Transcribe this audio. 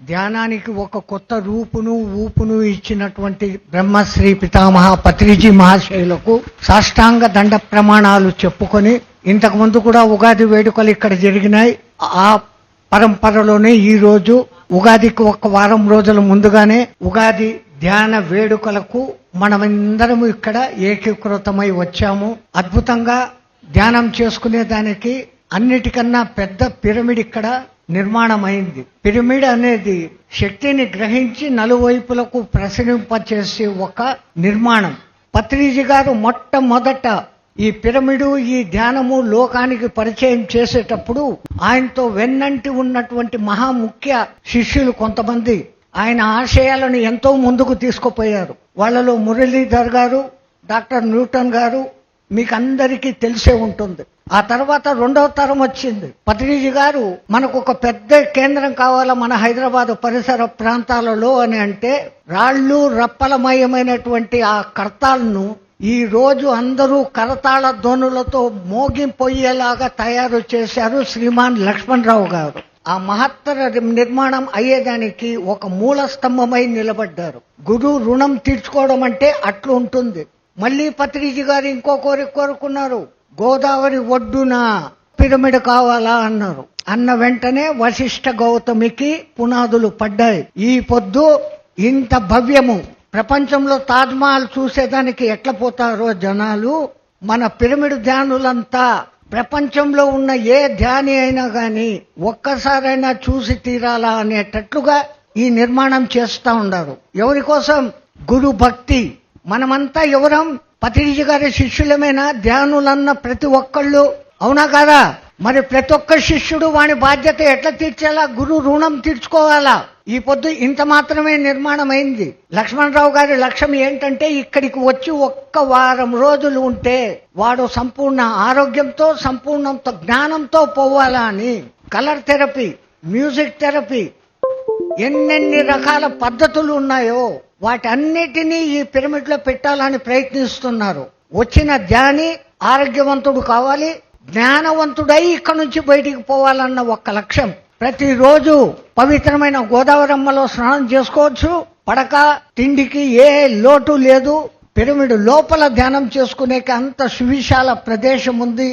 ధ్యానానికి ఒక కొత్త ఊపును ఇచ్చినటువంటి బ్రహ్మశ్రీ పితామహ పత్రిజీ మహాశయులకు సాష్టాంగ దండ ప్రమాణాలు చెప్పుకొని, ఇంతకు ముందు కూడా ఉగాది వేడుకలు ఇక్కడ జరిగినాయి. ఆ పరంపరలోనే ఈ రోజు ఉగాదికి ఒక వారం రోజుల ముందుగానే ఉగాది ధ్యాన వేడుకలకు మనమందరము ఇక్కడ ఏకీకృతమై వచ్చాము. అద్భుతంగా ధ్యానం చేసుకునే దానికి అన్నిటికన్నా పెద్ద పిరమిడ్ ఇక్కడ నిర్మాణం అయింది. పిరమిడ్ అనేది శక్తిని గ్రహించి నలువైపులకు ప్రసరింపచేసే ఒక నిర్మాణం. పత్రిజీ గారు మొట్టమొదట ఈ పిరమిడు, ఈ ధ్యానము లోకానికి పరిచయం చేసేటప్పుడు ఆయనతో వెన్నంటి ఉన్నటువంటి మహాముఖ్య శిష్యులు కొంతమంది ఆయన ఆశయాలను ఎంతో ముందుకు తీసుకుపోయారు. వాళ్ళలో మురళీధర్ గారు, డాక్టర్ న్యూటన్ గారు మీకు అందరికీ తెలిసే ఉంటుంది. ఆ తర్వాత రెండవ తరం వచ్చింది. పత్రిజీ గారు మనకు ఒక పెద్ద కేంద్రం కావాలా మన హైదరాబాద్ పరిసర ప్రాంతాలలో అని అంటే, రాళ్ళు రప్పలమయమైనటువంటి ఆ కర్తాలను ఈ రోజు అందరూ కరతాళ ధ్వనులతో మోగింపోయేలాగా తయారు చేశారు శ్రీమాన్ లక్ష్మణరావు గారు. ఆ మహత్తర నిర్మాణం అయ్యేదానికి ఒక మూల స్తంభమై నిలబడ్డారు. గురువు రుణం తీర్చుకోవడం అంటే అట్లు ఉంటుంది. మళ్ళీ పత్రిజీ గారు ఇంకో కోరుకున్నారు, గోదావరి ఒడ్డున పిరమిడ్ కావాలా అన్నారు. అన్న వెంటనే వశిష్ఠ గౌతమికి పునాదులు పడ్డాయి. ఈ పొద్దు ఇంత భవ్యము, ప్రపంచంలో తాజ్మహల్ చూసేదానికి ఎట్లా పోతారో జనాలు, మన పిరమిడ్ ధ్యానులంతా ప్రపంచంలో ఉన్న ఏ ధ్యాని అయినా గాని ఒక్కసారైనా చూసి తీరాలా అనేటట్లుగా ఈ నిర్మాణం చేస్తా ఉన్నారు. ఎవరి కోసం? గురు భక్తి. మనమంతా ఎవరం? పత్రిజీ గారి శిష్యులమైనా ధ్యానులన్న ప్రతి ఒక్కళ్ళు, అవునా కాదా? మరి ప్రతి ఒక్క శిష్యుడు వాని బాధ్యత ఎట్లా తీర్చేలా? గురు రుణం తీర్చుకోవాలా. ఈ పొద్దు ఇంత మాత్రమే నిర్మాణం అయింది. లక్ష్మణరావు గారి లక్ష్యం ఏంటంటే, ఇక్కడికి వచ్చి ఒక్క వారం రోజులు ఉంటే వాడు సంపూర్ణ ఆరోగ్యంతో, సంపూర్ణ జ్ఞానంతో పోవాలా అని. కలర్ థెరపీ, మ్యూజిక్ థెరపీ, ఎన్నెన్ని రకాల పద్ధతులు ఉన్నాయో వాటన్నిటినీ ఈ పిరమిడ్ లో పెట్టాలని ప్రయత్నిస్తున్నారు. వచ్చిన ధ్యాని ఆరోగ్యవంతుడు కావాలి, జ్ఞానవంతుడై ఇక్కడ నుంచి బయటికి పోవాలన్న ఒక్క లక్ష్యం. ప్రతిరోజు పవిత్రమైన గోదావరమ్మలో స్నానం చేసుకోవచ్చు. పడక తిండికి ఏ లోటు లేదు. పిరమిడ్ లోపల ధ్యానం చేసుకునే అంత సువిశాల ప్రదేశం ఉంది.